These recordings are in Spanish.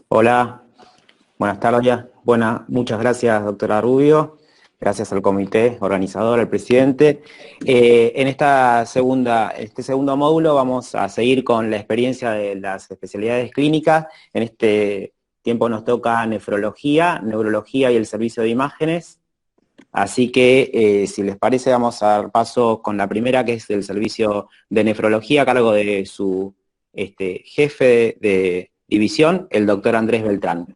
Hola, buenas tardes. Muchas gracias, doctora Rubio. Gracias al comité organizador, al presidente. En este segundo módulo vamos a seguir con la experiencia de las especialidades clínicas. En este tiempo nos toca nefrología, neurología y el servicio de imágenes. Así que, si les parece, vamos a dar paso con la primera, que es el servicio de nefrología a cargo de su jefe de división, el doctor Andrés Beltrán.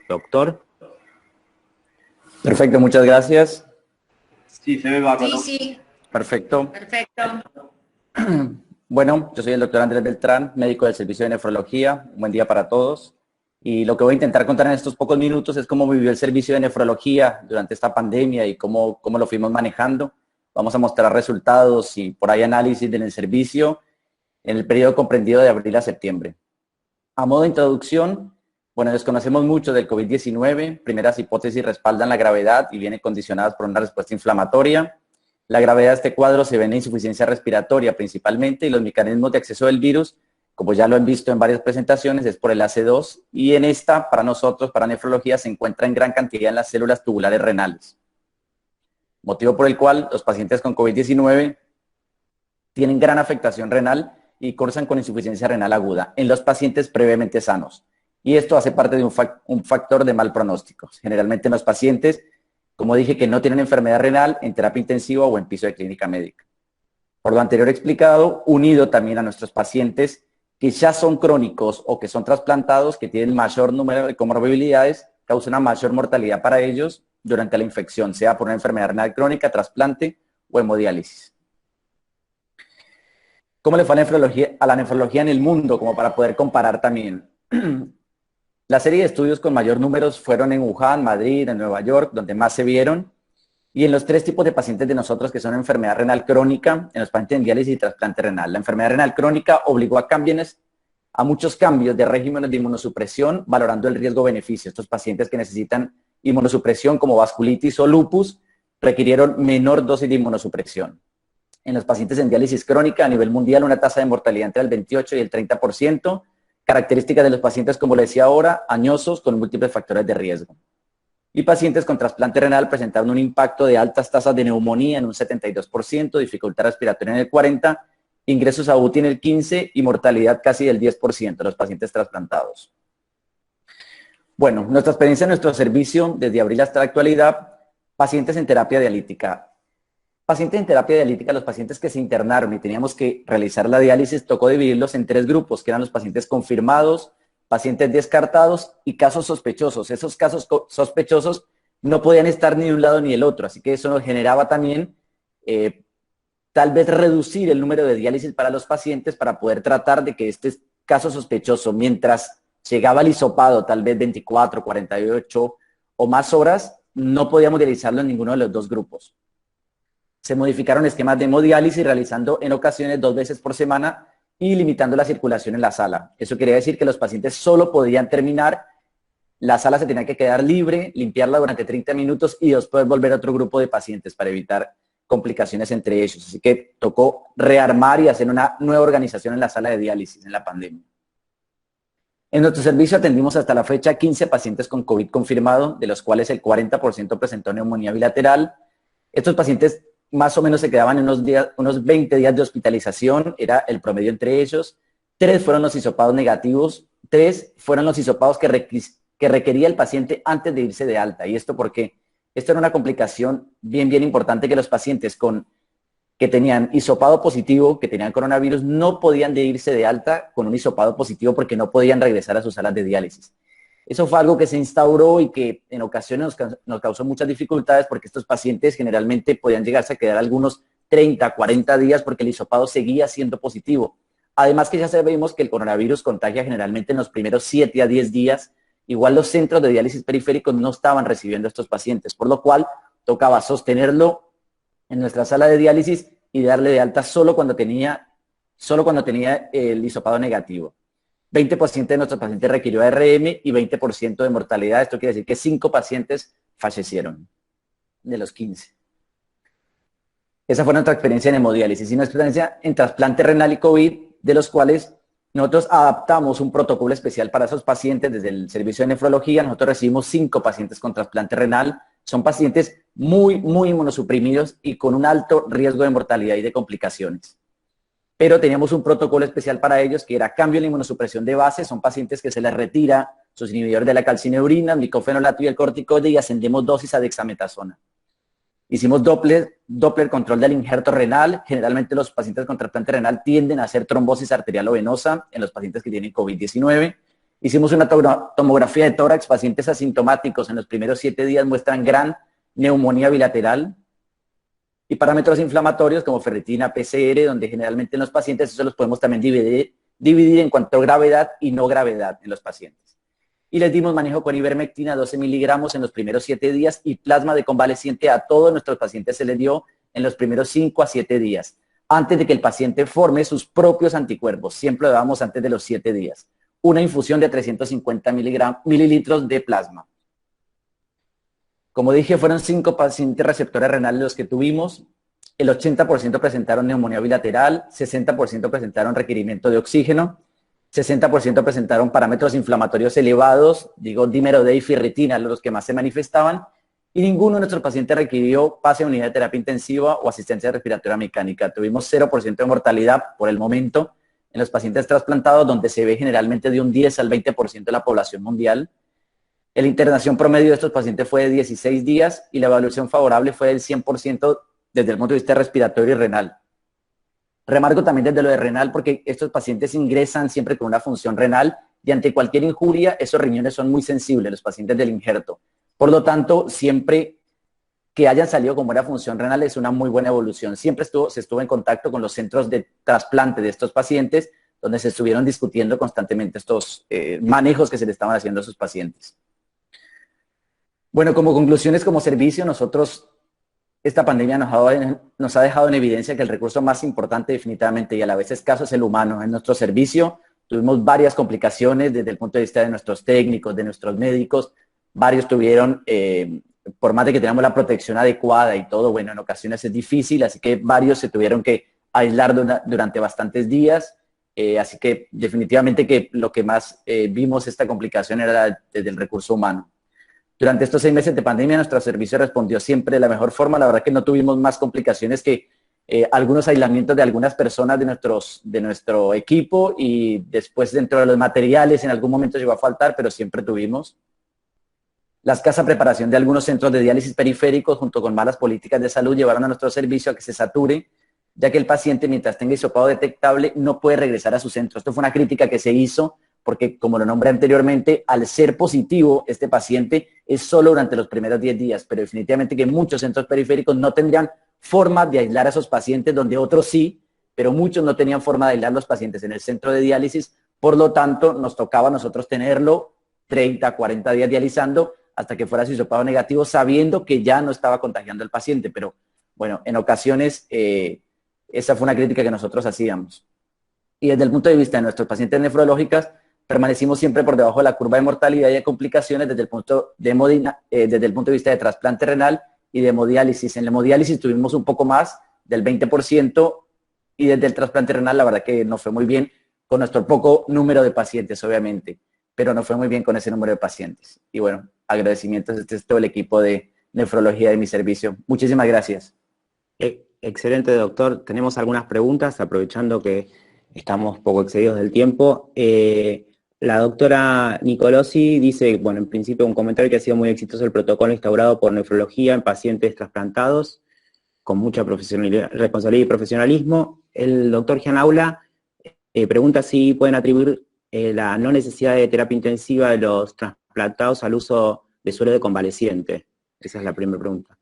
Doctor. Perfecto, muchas gracias. Sí, se ve bárbaro. Sí. Perfecto. Perfecto. Bueno, yo soy el doctor Andrés Beltrán, médico del servicio de nefrología. Un buen día para todos. Y lo que voy a intentar contar en estos pocos minutos es cómo vivió el servicio de nefrología durante esta pandemia y cómo lo fuimos manejando. Vamos a mostrar resultados y por ahí análisis del servicio en el periodo comprendido de abril a septiembre. A modo de introducción, bueno, desconocemos mucho del COVID-19. Primeras hipótesis respaldan la gravedad y vienen condicionadas por una respuesta inflamatoria. La gravedad de este cuadro se ve en la insuficiencia respiratoria principalmente y los mecanismos de acceso del virus, como ya lo han visto en varias presentaciones, es por el AC2 y en esta, para nosotros, para nefrología, se encuentra en gran cantidad en las células tubulares renales. Motivo por el cual los pacientes con COVID-19 tienen gran afectación renal y cursan con insuficiencia renal aguda en los pacientes previamente sanos. Y esto hace parte de un factor de mal pronóstico. Generalmente en los pacientes, como dije, que no tienen enfermedad renal en terapia intensiva o en piso de clínica médica. Por lo anterior explicado, unido también a nuestros pacientes que ya son crónicos o que son trasplantados, que tienen mayor número de comorbilidades, causa una mayor mortalidad para ellos durante la infección, sea por una enfermedad renal crónica, trasplante o hemodiálisis. ¿Cómo le fue a la nefrología en el mundo? Como para poder comparar también. La serie de estudios con mayor números fueron en Wuhan, Madrid, en Nueva York, donde más se vieron, y en los tres tipos de pacientes de nosotros que son enfermedad renal crónica, en los pacientes en diálisis y trasplante renal. La enfermedad renal crónica obligó a muchos cambios de regímenes de inmunosupresión, valorando el riesgo-beneficio. Estos pacientes que necesitan inmunosupresión como vasculitis o lupus requirieron menor dosis de inmunosupresión. En los pacientes en diálisis crónica a nivel mundial una tasa de mortalidad entre el 28 y el 30%, características de los pacientes, como le decía ahora, añosos con múltiples factores de riesgo. Y pacientes con trasplante renal presentaron un impacto de altas tasas de neumonía en un 72%, dificultad respiratoria en el 40%, ingresos a UTI en el 15% y mortalidad casi del 10% de los pacientes trasplantados. Bueno, nuestra experiencia en nuestro servicio desde abril hasta la actualidad, pacientes en terapia dialítica. Pacientes en terapia dialítica, los pacientes que se internaron y teníamos que realizar la diálisis, tocó dividirlos en tres grupos, que eran los pacientes confirmados, pacientes descartados y casos sospechosos. Esos casos sospechosos no podían estar ni de un lado ni del otro, así que eso nos generaba también tal vez reducir el número de diálisis para los pacientes para poder tratar de que este caso sospechoso, mientras llegaba el hisopado, tal vez 24, 48 o más horas, no podíamos dializarlo en ninguno de los dos grupos. Se modificaron esquemas de hemodiálisis realizando en ocasiones 2 veces por semana y limitando la circulación en la sala. Eso quería decir que los pacientes solo podían terminar, la sala se tenía que quedar libre, limpiarla durante 30 minutos y después volver a otro grupo de pacientes para evitar complicaciones entre ellos. Así que tocó rearmar y hacer una nueva organización en la sala de diálisis en la pandemia. En nuestro servicio atendimos hasta la fecha 15 pacientes con COVID confirmado, de los cuales el 40% presentó neumonía bilateral. Estos pacientes más o menos se quedaban en unos 20 días de hospitalización, era el promedio entre ellos. 3 fueron los hisopados negativos, 3 fueron los hisopados que requería el paciente antes de irse de alta. ¿Y esto por qué? Esto era una complicación bien importante, que los pacientes que tenían hisopado positivo, que tenían coronavirus, no podían irse de alta con un hisopado positivo porque no podían regresar a sus salas de diálisis. Eso fue algo que se instauró y que en ocasiones nos causó muchas dificultades porque estos pacientes generalmente podían llegarse a quedar algunos 30, 40 días porque el hisopado seguía siendo positivo. Además que ya sabemos que el coronavirus contagia generalmente en los primeros 7 a 10 días. Igual los centros de diálisis periféricos no estaban recibiendo a estos pacientes, por lo cual tocaba sostenerlo en nuestra sala de diálisis y darle de alta solo cuando tenía el hisopado negativo. 20% de nuestros pacientes requirió ARM y 20% de mortalidad. Esto quiere decir que 5 pacientes fallecieron de los 15. Esa fue nuestra experiencia en hemodiálisis y nuestra experiencia en trasplante renal y COVID, de los cuales nosotros adaptamos un protocolo especial para esos pacientes desde el servicio de nefrología. Nosotros recibimos 5 pacientes con trasplante renal. Son pacientes muy inmunosuprimidos y con un alto riesgo de mortalidad y de complicaciones. Pero teníamos un protocolo especial para ellos que era cambio en la inmunosupresión de base. Son pacientes que se les retira sus inhibidores de la calcineurina, el micofenolato y el corticoide y ascendemos dosis a dexametasona. Hicimos Doppler control del injerto renal. Generalmente los pacientes con trasplante renal tienden a hacer trombosis arterial o venosa en los pacientes que tienen COVID-19. Hicimos una tomografía de tórax. Pacientes asintomáticos en los primeros 7 días muestran gran neumonía bilateral. Y parámetros inflamatorios como ferritina, PCR, donde generalmente en los pacientes eso los podemos también dividir en cuanto a gravedad y no gravedad en los pacientes. Y les dimos manejo con ivermectina 12 miligramos en los primeros 7 días y plasma de convaleciente a todos nuestros pacientes se les dio en los primeros 5 a 7 días, antes de que el paciente forme sus propios anticuerpos. Siempre lo damos antes de los 7 días. Una infusión de 350 mililitros de plasma. Como dije, fueron 5 pacientes receptores renales los que tuvimos. El 80% presentaron neumonía bilateral, 60% presentaron requerimiento de oxígeno, 60% presentaron parámetros inflamatorios elevados, digo dímero D y ferritina, los que más se manifestaban, y ninguno de nuestros pacientes requirió pase a unidad de terapia intensiva o asistencia respiratoria mecánica. Tuvimos 0% de mortalidad por el momento en los pacientes trasplantados, donde se ve generalmente de un 10 al 20% de la población mundial. La internación promedio de estos pacientes fue de 16 días y la evaluación favorable fue del 100% desde el punto de vista respiratorio y renal. Remarco también desde lo de renal porque estos pacientes ingresan siempre con una función renal y ante cualquier injuria esos riñones son muy sensibles, los pacientes del injerto. Por lo tanto, siempre que hayan salido con buena función renal es una muy buena evolución. Siempre se estuvo en contacto con los centros de trasplante de estos pacientes, donde se estuvieron discutiendo constantemente estos manejos que se le estaban haciendo a sus pacientes. Bueno, como conclusiones como servicio, nosotros, esta pandemia nos ha dejado en evidencia que el recurso más importante definitivamente y a la vez escaso es el humano. En nuestro servicio tuvimos varias complicaciones desde el punto de vista de nuestros técnicos, de nuestros médicos. Varios tuvieron, por más de que teníamos la protección adecuada y todo, bueno, en ocasiones es difícil, así que varios se tuvieron que aislar durante bastantes días. Así que definitivamente que lo que más vimos esta complicación era desde el recurso humano. Durante estos 6 meses de pandemia, nuestro servicio respondió siempre de la mejor forma. La verdad que no tuvimos más complicaciones que algunos aislamientos de algunas personas de nuestro equipo y después dentro de los materiales en algún momento llegó a faltar, pero siempre tuvimos. La escasa preparación de algunos centros de diálisis periféricos junto con malas políticas de salud llevaron a nuestro servicio a que se sature, ya que el paciente mientras tenga hisopado detectable no puede regresar a su centro. Esto fue una crítica que se hizo porque, como lo nombré anteriormente, al ser positivo, este paciente es solo durante los primeros 10 días, pero definitivamente que muchos centros periféricos no tendrían forma de aislar a esos pacientes, donde otros sí, pero muchos no tenían forma de aislar a los pacientes en el centro de diálisis, por lo tanto, nos tocaba a nosotros tenerlo 30, 40 días dializando hasta que fuera su hisopado negativo, sabiendo que ya no estaba contagiando al paciente, pero bueno, en ocasiones esa fue una crítica que nosotros hacíamos. Y desde el punto de vista de nuestros pacientes nefrológicos, permanecimos siempre por debajo de la curva de mortalidad y de complicaciones desde el punto de vista de trasplante renal y de hemodiálisis. En la hemodiálisis tuvimos un poco más del 20% y desde el trasplante renal la verdad que nos fue muy bien con nuestro poco número de pacientes, obviamente, pero nos fue muy bien con ese número de pacientes. Y bueno, agradecimientos a todo el equipo de nefrología de mi servicio. Muchísimas gracias. Excelente, doctor. Tenemos algunas preguntas, aprovechando que estamos poco excedidos del tiempo. La doctora Nicolosi dice, bueno, en principio un comentario que ha sido muy exitoso el protocolo instaurado por nefrología en pacientes trasplantados, con mucha responsabilidad y profesionalismo. El doctor Gianaula pregunta si pueden atribuir la no necesidad de terapia intensiva de los trasplantados al uso de suero de convaleciente. Esa es la primera pregunta.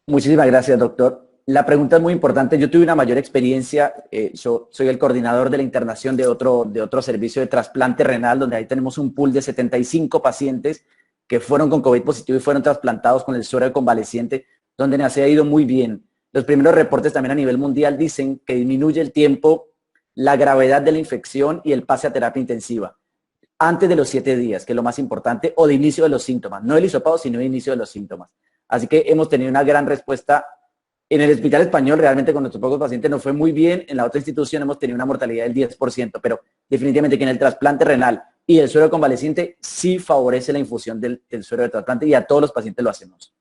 Muchísimas gracias, doctor. La pregunta es muy importante. Yo tuve una mayor experiencia. Yo soy el coordinador de la internación de otro servicio de trasplante renal, donde ahí tenemos un pool de 75 pacientes que fueron con COVID positivo y fueron trasplantados con el suero de convaleciente, donde nos ha ido muy bien. Los primeros reportes también a nivel mundial dicen que disminuye el tiempo, la gravedad de la infección y el pase a terapia intensiva antes de los 7 días, que es lo más importante, o de inicio de los síntomas. No el hisopado, sino de inicio de los síntomas. Así que hemos tenido una gran respuesta En el Hospital Español realmente con nuestros pocos pacientes nos fue muy bien, en la otra institución hemos tenido una mortalidad del 10%, pero definitivamente que en el trasplante renal y el suero convaleciente sí favorece la infusión del suero de trasplante y a todos los pacientes lo hacemos.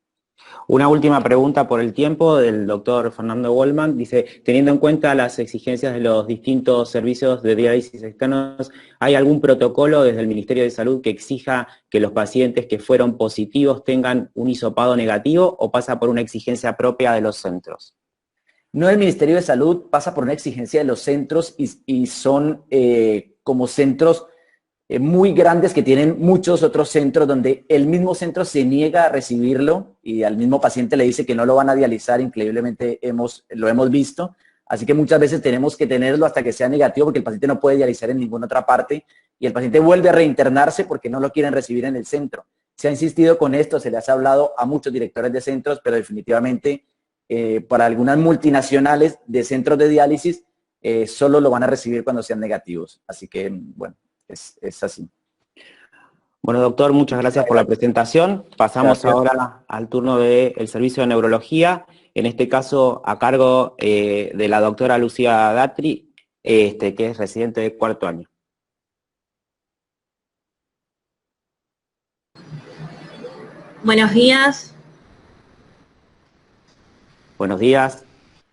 Una última pregunta por el tiempo del doctor Fernando Goldman. Dice, teniendo en cuenta las exigencias de los distintos servicios de diálisis externos, ¿hay algún protocolo desde el Ministerio de Salud que exija que los pacientes que fueron positivos tengan un hisopado negativo o pasa por una exigencia propia de los centros? No del Ministerio de Salud, pasa por una exigencia de los centros y son como centros muy grandes que tienen muchos otros centros donde el mismo centro se niega a recibirlo y al mismo paciente le dice que no lo van a dializar, increíblemente lo hemos visto, así que muchas veces tenemos que tenerlo hasta que sea negativo porque el paciente no puede dializar en ninguna otra parte y el paciente vuelve a reinternarse porque no lo quieren recibir en el centro. Se ha insistido con esto, se les ha hablado a muchos directores de centros, pero definitivamente para algunas multinacionales de centros de diálisis solo lo van a recibir cuando sean negativos, así que bueno. Es así. Bueno, doctor, muchas gracias por la presentación. Pasamos ahora al turno del servicio de neurología, en este caso a cargo de la doctora Lucía Datri, que es residente de cuarto año. Buenos días. Buenos días.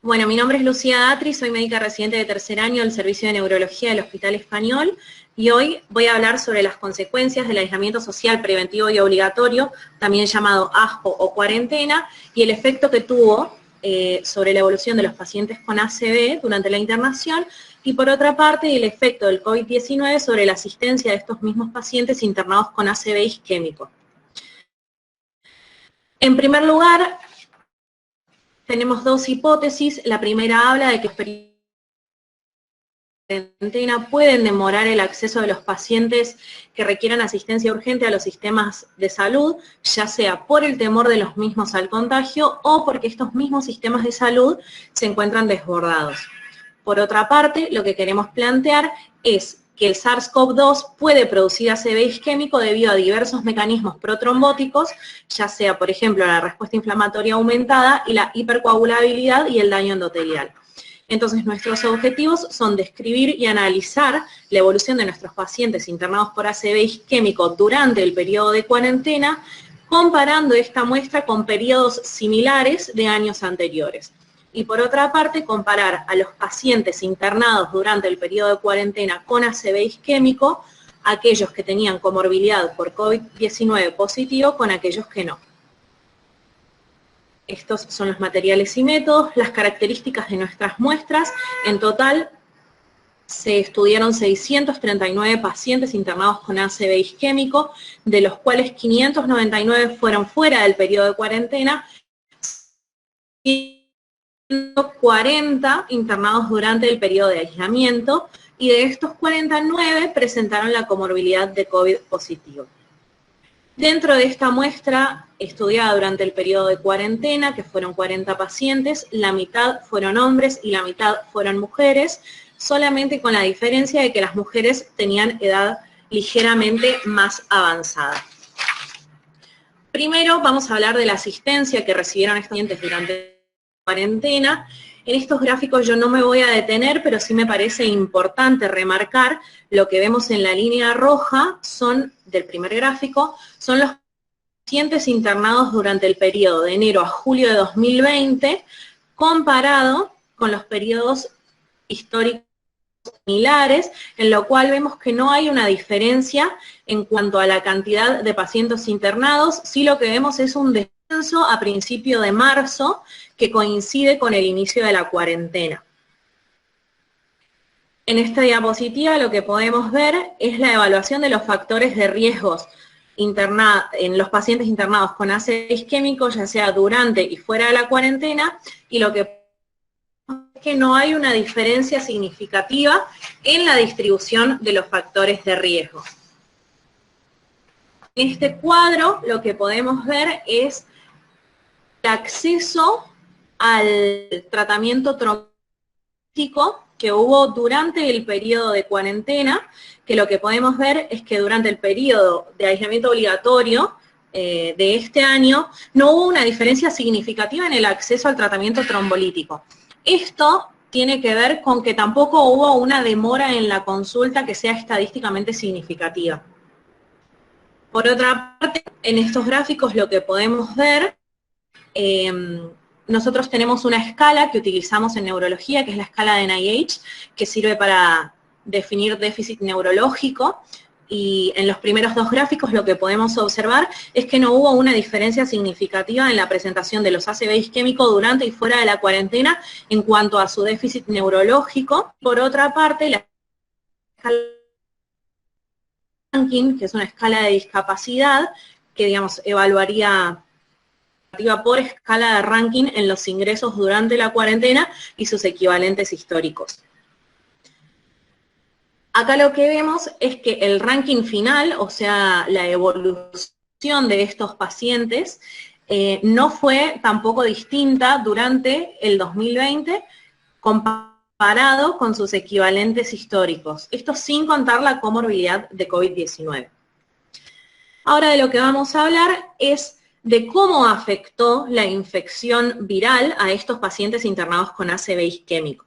Bueno, mi nombre es Lucía Datri, soy médica residente de tercer año del Servicio de Neurología del Hospital Español y hoy voy a hablar sobre las consecuencias del aislamiento social preventivo y obligatorio, también llamado ASPO o cuarentena, y el efecto que tuvo sobre la evolución de los pacientes con ACV durante la internación, y por otra parte el efecto del COVID-19 sobre la asistencia de estos mismos pacientes internados con ACV isquémico. En primer lugar, tenemos dos hipótesis. La primera habla de que los periodos de cuarentena pueden demorar el acceso de los pacientes que requieran asistencia urgente a los sistemas de salud, ya sea por el temor de los mismos al contagio o porque estos mismos sistemas de salud se encuentran desbordados. Por otra parte, lo que queremos plantear es que el SARS-CoV-2 puede producir ACV isquémico debido a diversos mecanismos protrombóticos, ya sea, por ejemplo, la respuesta inflamatoria aumentada y la hipercoagulabilidad y el daño endotelial. Entonces, nuestros objetivos son describir y analizar la evolución de nuestros pacientes internados por ACV isquémico durante el periodo de cuarentena, comparando esta muestra con periodos similares de años anteriores. Y por otra parte, comparar a los pacientes internados durante el periodo de cuarentena con ACV isquémico, aquellos que tenían comorbilidad por COVID-19 positivo con aquellos que no. Estos son los materiales y métodos, las características de nuestras muestras. En total, se estudiaron 639 pacientes internados con ACV isquémico, de los cuales 599 fueron fuera del periodo de cuarentena, y 40 internados durante el periodo de aislamiento, y de estos 49 presentaron la comorbilidad de COVID positivo. Dentro de esta muestra estudiada durante el periodo de cuarentena, que fueron 40 pacientes, la mitad fueron hombres y la mitad fueron mujeres, solamente con la diferencia de que las mujeres tenían edad ligeramente más avanzada. Primero vamos a hablar de la asistencia que recibieron estos pacientes durante cuarentena. En estos gráficos yo no me voy a detener, pero sí me parece importante remarcar lo que vemos en la línea roja, del primer gráfico, son los pacientes internados durante el periodo de enero a julio de 2020, comparado con los periodos históricos similares, en lo cual vemos que no hay una diferencia en cuanto a la cantidad de pacientes internados, sí lo que vemos es un descenso a principio de marzo, que coincide con el inicio de la cuarentena. En esta diapositiva lo que podemos ver es la evaluación de los factores de riesgos en los pacientes internados con ACV isquémico, ya sea durante y fuera de la cuarentena, y lo que es que no hay una diferencia significativa en la distribución de los factores de riesgo. En este cuadro lo que podemos ver es el acceso al tratamiento trombótico que hubo durante el periodo de cuarentena, que lo que podemos ver es que durante el periodo de aislamiento obligatorio de este año, no hubo una diferencia significativa en el acceso al tratamiento trombolítico. Esto tiene que ver con que tampoco hubo una demora en la consulta que sea estadísticamente significativa. Por otra parte, en estos gráficos lo que podemos ver, nosotros tenemos una escala que utilizamos en neurología, que es la escala de NIH, que sirve para definir déficit neurológico, y en los primeros dos gráficos lo que podemos observar es que no hubo una diferencia significativa en la presentación de los ACV isquémicos durante y fuera de la cuarentena en cuanto a su déficit neurológico. Por otra parte, la escala Rankin, que es una escala de discapacidad, que digamos evaluaría por escala de Rankin en los ingresos durante la cuarentena y sus equivalentes históricos. Acá lo que vemos es que el ranking final, o sea, la evolución de estos pacientes, no fue tampoco distinta durante el 2020 comparado con sus equivalentes históricos. Esto sin contar la comorbilidad de COVID-19. Ahora de lo que vamos a hablar es de cómo afectó la infección viral a estos pacientes internados con ACV isquémico.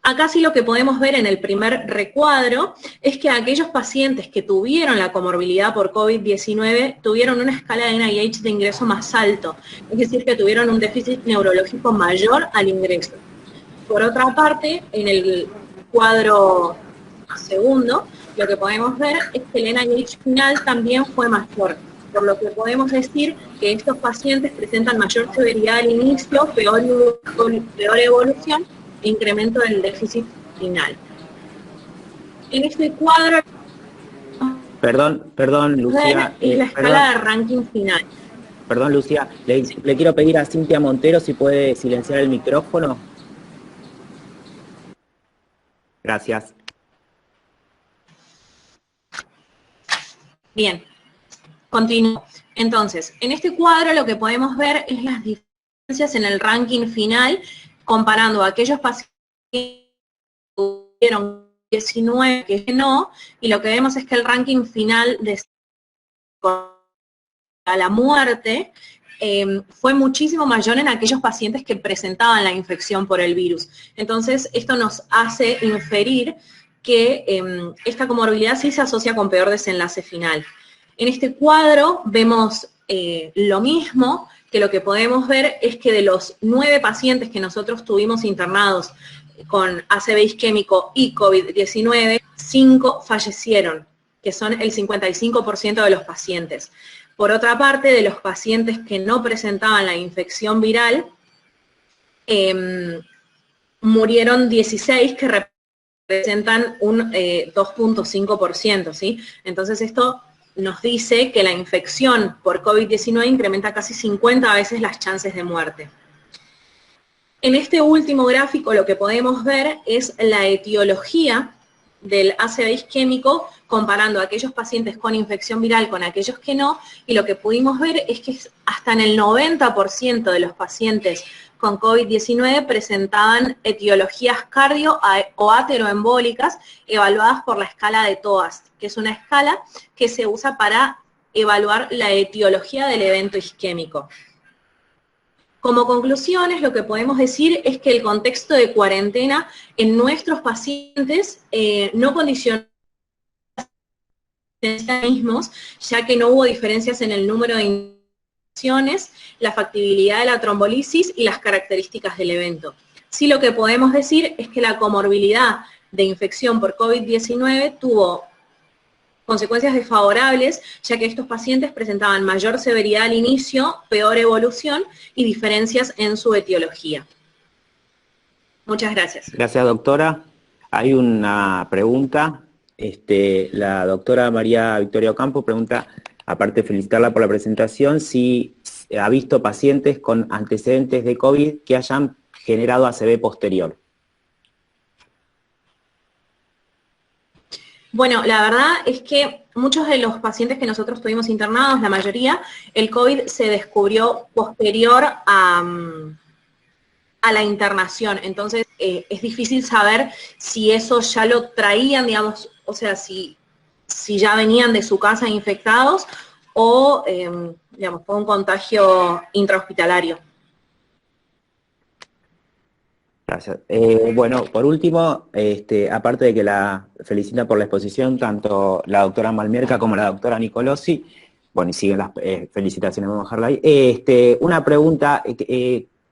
Acá sí lo que podemos ver en el primer recuadro es que aquellos pacientes que tuvieron la comorbilidad por COVID-19 tuvieron una escala de NIH de ingreso más alto, es decir, que tuvieron un déficit neurológico mayor al ingreso. Por otra parte, en el cuadro segundo, lo que podemos ver es que el NIH final también fue mayor, por lo que podemos decir que estos pacientes presentan mayor severidad al inicio, peor evolución, incremento del déficit final. En este cuadro... Perdón, Lucía. Es la escala de ranking final. Perdón, Lucía, le quiero pedir a Cintia Montero si puede silenciar el micrófono. Gracias. Bien, continúo. Entonces, en este cuadro lo que podemos ver es las diferencias en el ranking final comparando a aquellos pacientes que tuvieron 19 que no, y lo que vemos es que el ranking final de a la muerte fue muchísimo mayor en aquellos pacientes que presentaban la infección por el virus. Entonces, esto nos hace inferir que esta comorbilidad sí se asocia con peor desenlace final. En este cuadro vemos lo mismo, que lo que podemos ver es que de los 9 pacientes que nosotros tuvimos internados con ACV isquémico y COVID-19, 5 fallecieron, que son el 55% de los pacientes. Por otra parte, de los pacientes que no presentaban la infección viral, murieron 16, que representan un 2.5%, ¿sí? Entonces esto nos dice que la infección por COVID-19 incrementa casi 50 veces las chances de muerte. En este último gráfico lo que podemos ver es la etiología del ACV isquémico comparando a aquellos pacientes con infección viral con aquellos que no, y lo que pudimos ver es que hasta en el 90% de los pacientes con COVID-19 presentaban etiologías cardio o ateroembólicas evaluadas por la escala de TOAST, que es una escala que se usa para evaluar la etiología del evento isquémico. Como conclusiones, lo que podemos decir es que el contexto de cuarentena en nuestros pacientes no condicionó mismos, ya que no hubo diferencias en el número de infecciones, la factibilidad de la trombolisis y las características del evento. Sí, lo que podemos decir es que la comorbilidad de infección por COVID-19 tuvo consecuencias desfavorables, ya que estos pacientes presentaban mayor severidad al inicio, peor evolución y diferencias en su etiología. Muchas gracias. Gracias, doctora. Hay una pregunta. La doctora María Victoria Ocampo pregunta, aparte de felicitarla por la presentación, si ha visto pacientes con antecedentes de COVID que hayan generado ACV posterior. Bueno, la verdad es que muchos de los pacientes que nosotros tuvimos internados, la mayoría, el COVID se descubrió posterior a la internación. Entonces, es difícil saber si eso ya lo traían, digamos, o sea, si ya venían de su casa infectados o, digamos, fue un contagio intrahospitalario. Gracias. Bueno, por último, aparte de que la felicita por la exposición, tanto la doctora Malmierca como la doctora Nicolosi, bueno, y siguen las felicitaciones, vamos a dejarla ahí. Una pregunta, ¿a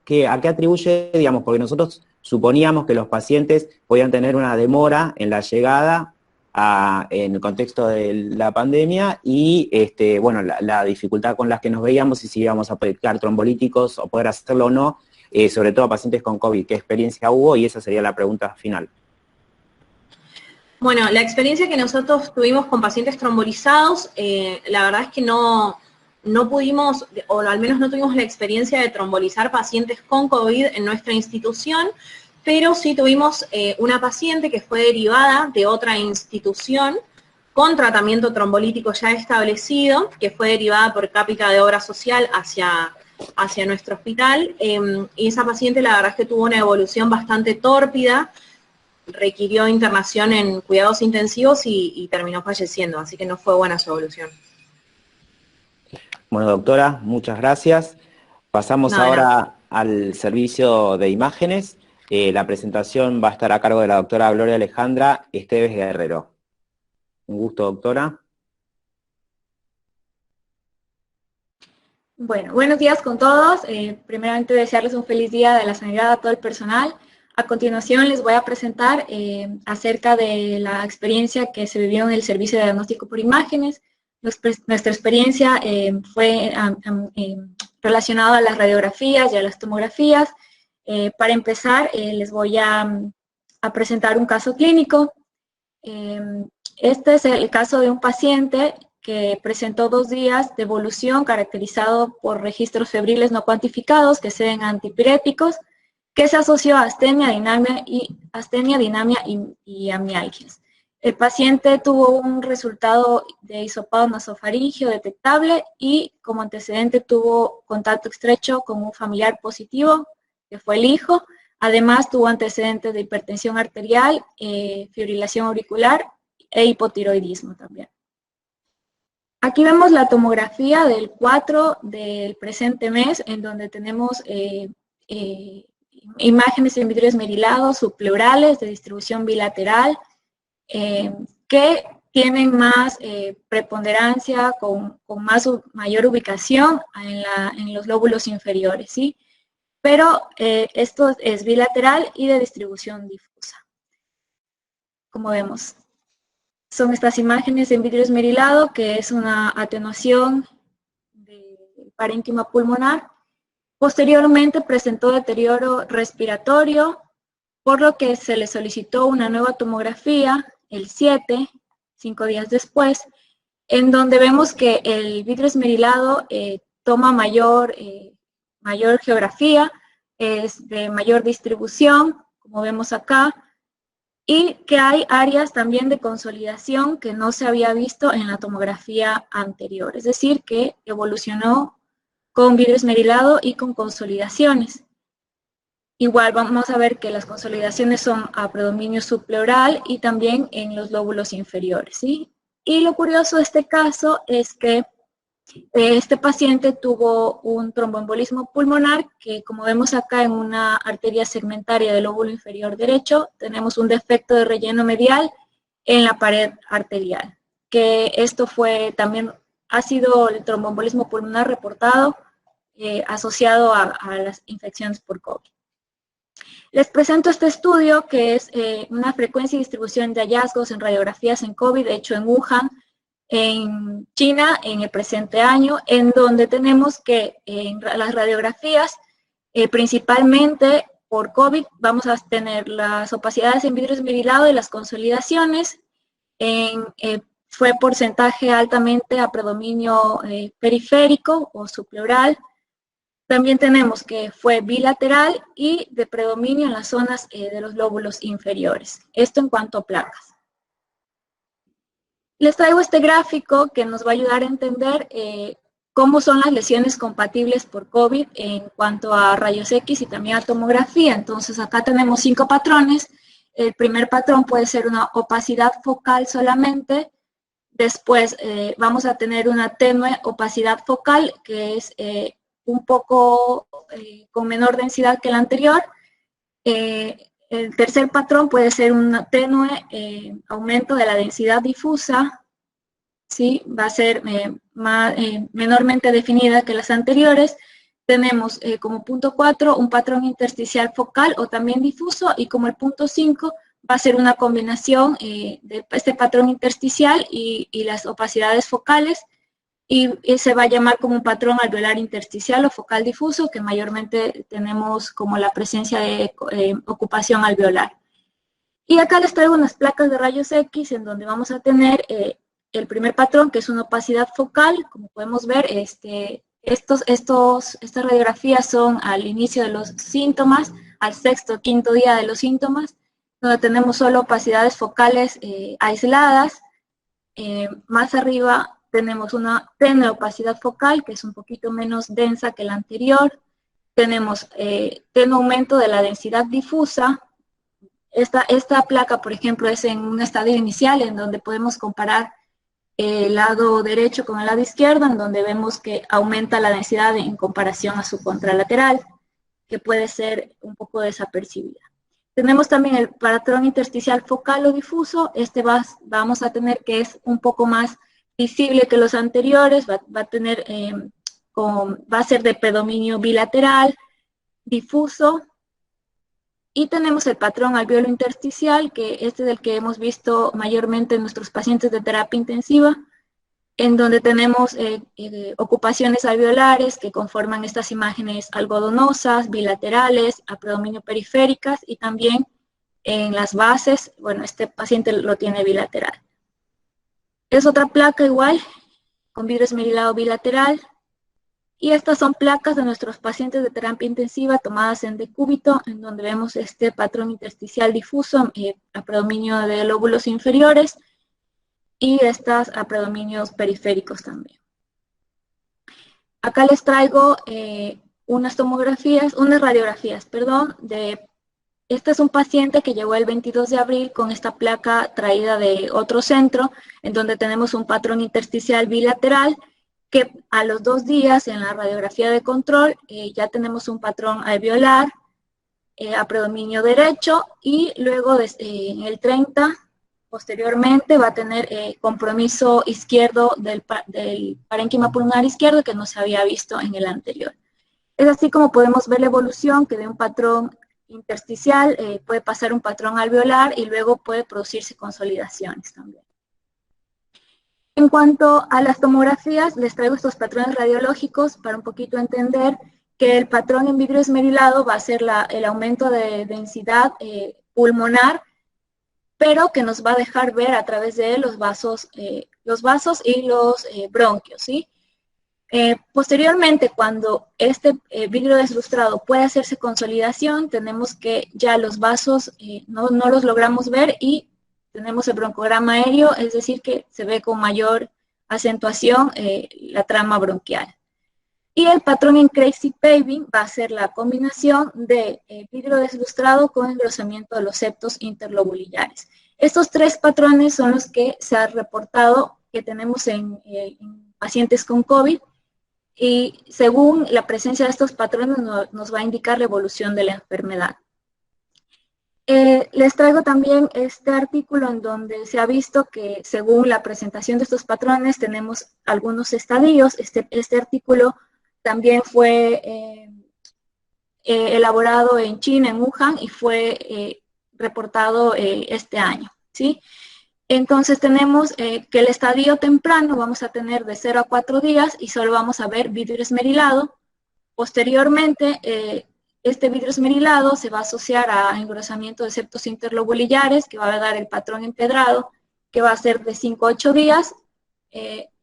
qué atribuye, digamos, porque nosotros suponíamos que los pacientes podían tener una demora en la llegada en el contexto de la pandemia y, bueno, la dificultad con las que nos veíamos y si íbamos a aplicar trombolíticos o poder hacerlo o no, sobre todo a pacientes con COVID. ¿Qué experiencia hubo? Y esa sería la pregunta final. Bueno, la experiencia que nosotros tuvimos con pacientes trombolizados, la verdad es que no pudimos, o al menos no tuvimos la experiencia de trombolizar pacientes con COVID en nuestra institución, pero sí tuvimos una paciente que fue derivada de otra institución con tratamiento trombolítico ya establecido, que fue derivada por cápita de obra social hacia nuestro hospital, y esa paciente la verdad es que tuvo una evolución bastante tórpida, requirió internación en cuidados intensivos y terminó falleciendo, así que no fue buena su evolución. Bueno, doctora, muchas gracias. Pasamos ahora al servicio de imágenes. La presentación va a estar a cargo de la doctora Gloria Alejandra Esteves Guerrero. Un gusto, doctora. Bueno, buenos días con todos. Primeramente desearles un feliz día de la sanidad a todo el personal. A continuación les voy a presentar acerca de la experiencia que se vivió en el servicio de diagnóstico por imágenes. Nuestra experiencia fue relacionada a las radiografías y a las tomografías. Para empezar, les voy a presentar un caso clínico. Este es el caso de un paciente que presentó 2 días de evolución caracterizado por registros febriles no cuantificados que se ven antipiréticos, que se asoció a astenia, dinamia y amialgias. El paciente tuvo un resultado de hisopado nasofaríngeo detectable y como antecedente tuvo contacto estrecho con un familiar positivo, que fue el hijo. Además tuvo antecedentes de hipertensión arterial, fibrilación auricular e hipotiroidismo también. Aquí vemos la tomografía del 4 del presente mes, en donde tenemos imágenes en vidrio esmerilado subpleurales de distribución bilateral que tienen más preponderancia, con mayor ubicación en los lóbulos inferiores, ¿sí? Pero esto es bilateral y de distribución difusa. Como vemos, son estas imágenes en vidrio esmerilado, que es una atenuación del parénquima pulmonar. Posteriormente presentó deterioro respiratorio, por lo que se le solicitó una nueva tomografía el 7, 5 días después, en donde vemos que el vidrio esmerilado toma mayor geografía, es de mayor distribución, como vemos acá, y que hay áreas también de consolidación que no se había visto en la tomografía anterior, es decir, que evolucionó con vidrio esmerilado y con consolidaciones. Igual vamos a ver que las consolidaciones son a predominio subpleural y también en los lóbulos inferiores, ¿sí? Y lo curioso de este caso es que este paciente tuvo un tromboembolismo pulmonar que, como vemos acá en una arteria segmentaria del lóbulo inferior derecho, tenemos un defecto de relleno medial en la pared arterial, que esto ha sido el tromboembolismo pulmonar reportado asociado a las infecciones por COVID. Les presento este estudio que es una frecuencia y distribución de hallazgos en radiografías en COVID hecho en Wuhan, en China, en el presente año, en donde tenemos que en las radiografías, principalmente por COVID, vamos a tener las opacidades en vidrio esmerilado y las consolidaciones. Fue porcentaje altamente a predominio periférico o subpleural. También tenemos que fue bilateral y de predominio en las zonas de los lóbulos inferiores. Esto en cuanto a placas. Les traigo este gráfico que nos va a ayudar a entender cómo son las lesiones compatibles por COVID en cuanto a rayos X y también a tomografía. Entonces acá tenemos 5 patrones. El primer patrón puede ser una opacidad focal solamente Después vamos a tener una tenue opacidad focal, que es un poco con menor densidad que el anterior. El tercer patrón puede ser un tenue aumento de la densidad difusa, ¿sí? Va a ser menormente definida que las anteriores. Tenemos como punto 4 un patrón intersticial focal o también difuso, y como el punto 5 va a ser una combinación de este patrón intersticial y las opacidades focales, y se va a llamar como un patrón alveolar intersticial o focal difuso, que mayormente tenemos como la presencia de ocupación alveolar. Y acá les traigo unas placas de rayos X en donde vamos a tener el primer patrón, que es una opacidad focal. Como podemos ver, estas radiografías son al inicio de los síntomas, al sexto o quinto día de los síntomas, donde tenemos solo opacidades focales aisladas. Más arriba tenemos una tenue opacidad focal, que es un poquito menos densa que la anterior. Tenemos tenue aumento de la densidad difusa. Esta placa, por ejemplo, es en un estadio inicial, en donde podemos comparar el lado derecho con el lado izquierdo, en donde vemos que aumenta la densidad en comparación a su contralateral, que puede ser un poco desapercibida. Tenemos también el patrón intersticial focal o difuso. Vamos a tener que es un poco más visible que los anteriores, va a ser de predominio bilateral, difuso. Y tenemos el patrón alveolo intersticial, que es el que hemos visto mayormente en nuestros pacientes de terapia intensiva, en donde tenemos ocupaciones alveolares que conforman estas imágenes algodonosas, bilaterales, a predominio periféricas, y también en las bases. Bueno, este paciente lo tiene bilateral. Es otra placa igual, con vidrio esmerilado bilateral. Y estas son placas de nuestros pacientes de terapia intensiva tomadas en decúbito, en donde vemos este patrón intersticial difuso a predominio de lóbulos inferiores, y estas a predominios periféricos también. Acá les traigo unas radiografías, este es un paciente que llegó el 22 de abril con esta placa traída de otro centro, en donde tenemos un patrón intersticial bilateral, que a los 2 días en la radiografía de control ya tenemos un patrón alveolar a predominio derecho, y luego en el 30, posteriormente, va a tener compromiso izquierdo del parénquima pulmonar izquierdo, que no se había visto en el anterior. Es así como podemos ver la evolución, que de un patrón intersticial puede pasar un patrón alveolar y luego puede producirse consolidaciones también. En cuanto a las tomografías, les traigo estos patrones radiológicos para un poquito entender que el patrón en vidrio esmerilado va a ser el aumento de densidad pulmonar, pero que nos va a dejar ver a través de los vasos y los bronquios, ¿sí? Posteriormente, cuando este vidrio deslustrado puede hacerse consolidación, tenemos que ya los vasos no los logramos ver, y tenemos el broncograma aéreo, es decir, que se ve con mayor acentuación la trama bronquial. Y el patrón en crazy paving va a ser la combinación de vidrio deslustrado con engrosamiento de los septos interlobulillares. Estos 3 patrones son los que se ha reportado que tenemos en pacientes con COVID, y según la presencia de estos patrones nos va a indicar la evolución de la enfermedad. Les traigo también este artículo en donde se ha visto que según la presentación de estos patrones tenemos algunos estadios. Este artículo también fue elaborado en China, en Wuhan, y fue reportado este año, ¿sí? Entonces tenemos que el estadio temprano vamos a tener de 0 a 4 días y solo vamos a ver vidrio esmerilado. Posteriormente, este vidrio esmerilado se va a asociar a engrosamiento de septos interlobulillares, que va a dar el patrón empedrado, que va a ser de 5 a 8 días.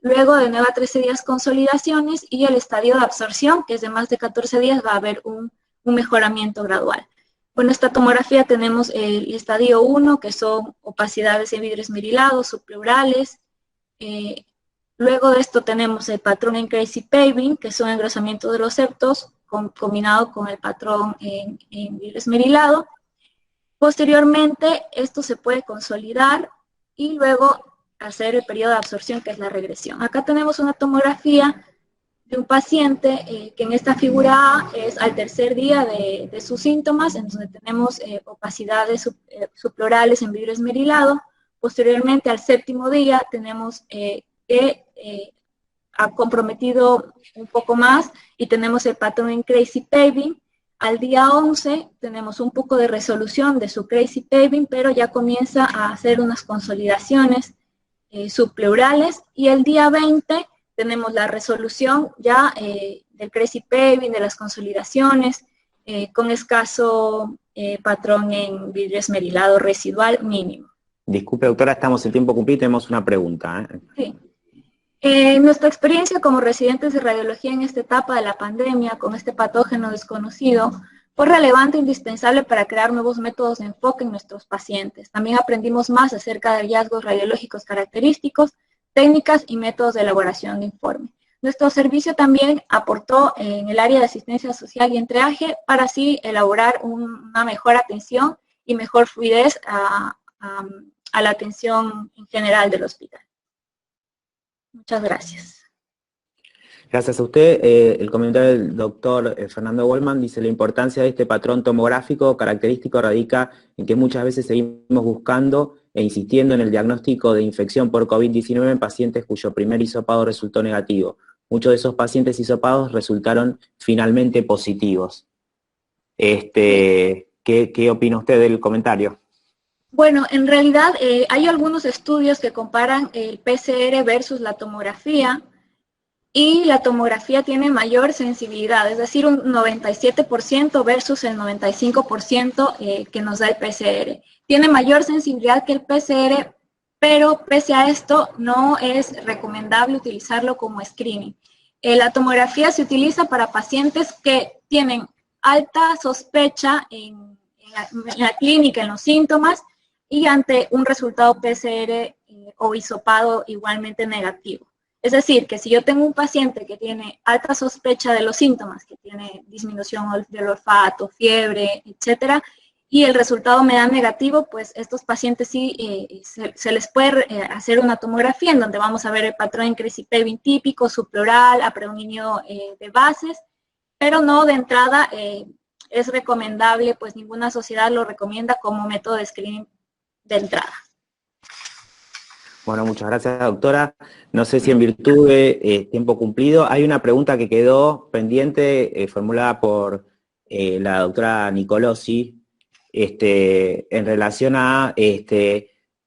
Luego de 9 a 13 días consolidaciones, y el estadio de absorción, que es de más de 14 días, va a haber un mejoramiento gradual. Con esta tomografía tenemos el estadio 1, que son opacidades en vidrio esmerilado, subpleurales. Luego de esto tenemos el patrón en crazy paving, que son engrosamientos de los septos, combinado con el patrón en vidrio esmerilado. Posteriormente, esto se puede consolidar, y luego hacer el periodo de absorción, que es la regresión. Acá tenemos una tomografía de un paciente que en esta figura A es al tercer día de sus síntomas, en donde tenemos opacidades subplurales en vidrio esmerilado. Posteriormente, al séptimo día, tenemos que ha comprometido un poco más y tenemos el patrón en crazy paving. Al día 11 tenemos un poco de resolución de su crazy paving, pero ya comienza a hacer unas consolidaciones subpleurales, y el día 20 tenemos la resolución ya del crazy paving, de las consolidaciones, con escaso patrón en vidrio esmerilado residual mínimo. Disculpe, doctora, estamos en tiempo cumplido y tenemos una pregunta. Sí. Nuestra experiencia como residentes de radiología en esta etapa de la pandemia, con este patógeno desconocido, fue relevante e indispensable para crear nuevos métodos de enfoque en nuestros pacientes. También aprendimos más acerca de hallazgos radiológicos característicos, técnicas y métodos de elaboración de informe. Nuestro servicio también aportó en el área de asistencia social y entreaje para así elaborar una mejor atención y mejor fluidez a la atención en general del hospital. Muchas gracias. Gracias a usted. El comentario del doctor Fernando Goldman dice: la importancia de este patrón tomográfico característico radica en que muchas veces seguimos buscando e insistiendo en el diagnóstico de infección por COVID-19 en pacientes cuyo primer hisopado resultó negativo. Muchos de esos pacientes hisopados resultaron finalmente positivos. ¿Qué opina usted del comentario? Bueno, en realidad hay algunos estudios que comparan el PCR versus la tomografía, y la tomografía tiene mayor sensibilidad, es decir, un 97% versus el 95% que nos da el PCR. Tiene mayor sensibilidad que el PCR, pero pese a esto no es recomendable utilizarlo como screening. La tomografía se utiliza para pacientes que tienen alta sospecha en la clínica, en los síntomas, y ante un resultado PCR o hisopado igualmente negativo. Es decir, que si yo tengo un paciente que tiene alta sospecha de los síntomas, que tiene disminución del olfato, fiebre, etcétera, y el resultado me da negativo, pues estos pacientes sí se les puede hacer una tomografía en donde vamos a ver el patrón en crazy paving típico, subpleural, apredominio de bases, pero no de entrada es recomendable, pues ninguna sociedad lo recomienda como método de screening de entrada. Bueno, muchas gracias, doctora. No sé si en virtud de tiempo cumplido, hay una pregunta que quedó pendiente, formulada por la doctora Nicolosi, en relación a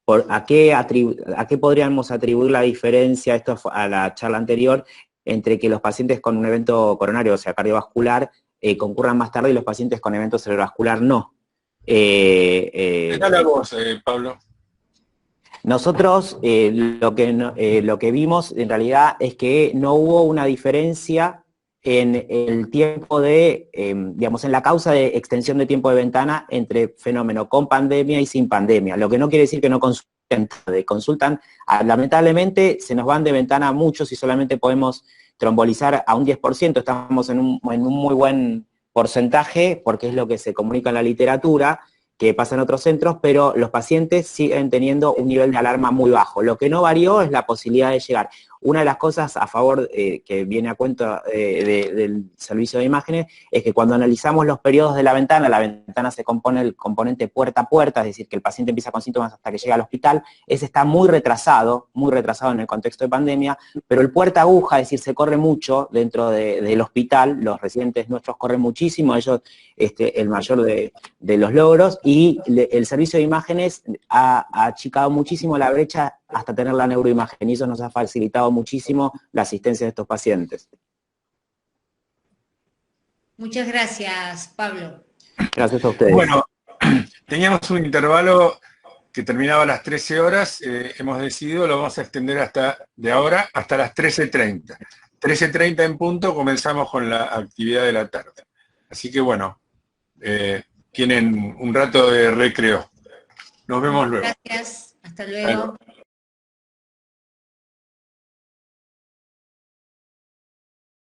a qué podríamos atribuir la diferencia, esto a la charla anterior, entre que los pacientes con un evento coronario, o sea, cardiovascular, concurran más tarde y los pacientes con evento cerebrovascular no. Está la voz, Pablo. Nosotros lo que vimos en realidad es que no hubo una diferencia en el tiempo de, digamos, en la causa de extensión de tiempo de ventana entre fenómeno con pandemia y sin pandemia, lo que no quiere decir que no consultan, lamentablemente se nos van de ventana muchos y solamente podemos trombolizar a un 10%, estamos en un muy buen porcentaje, porque es lo que se comunica en la literatura, que pasa en otros centros, pero los pacientes siguen teniendo un nivel de alarma muy bajo. Lo que no varió es la posibilidad de llegar. Una de las cosas a favor que viene a cuento del servicio de imágenes es que cuando analizamos los periodos de la ventana se compone el componente puerta a puerta, es decir, que el paciente empieza con síntomas hasta que llega al hospital. Ese está muy retrasado en el contexto de pandemia, pero el puerta aguja, es decir, se corre mucho dentro del hospital, los residentes nuestros corren muchísimo, ellos el mayor de los logros, y el servicio de imágenes ha achicado muchísimo la brecha hasta tener la neuroimagen, y eso nos ha facilitado muchísimo la asistencia de estos pacientes. Muchas gracias, Pablo. Gracias a ustedes. Bueno, teníamos un intervalo que terminaba a las 13 horas, hemos decidido, lo vamos a extender de ahora hasta las 13:30. 13:30 en punto comenzamos con la actividad de la tarde. Así que bueno, tienen un rato de recreo. Nos vemos luego. Gracias, hasta luego.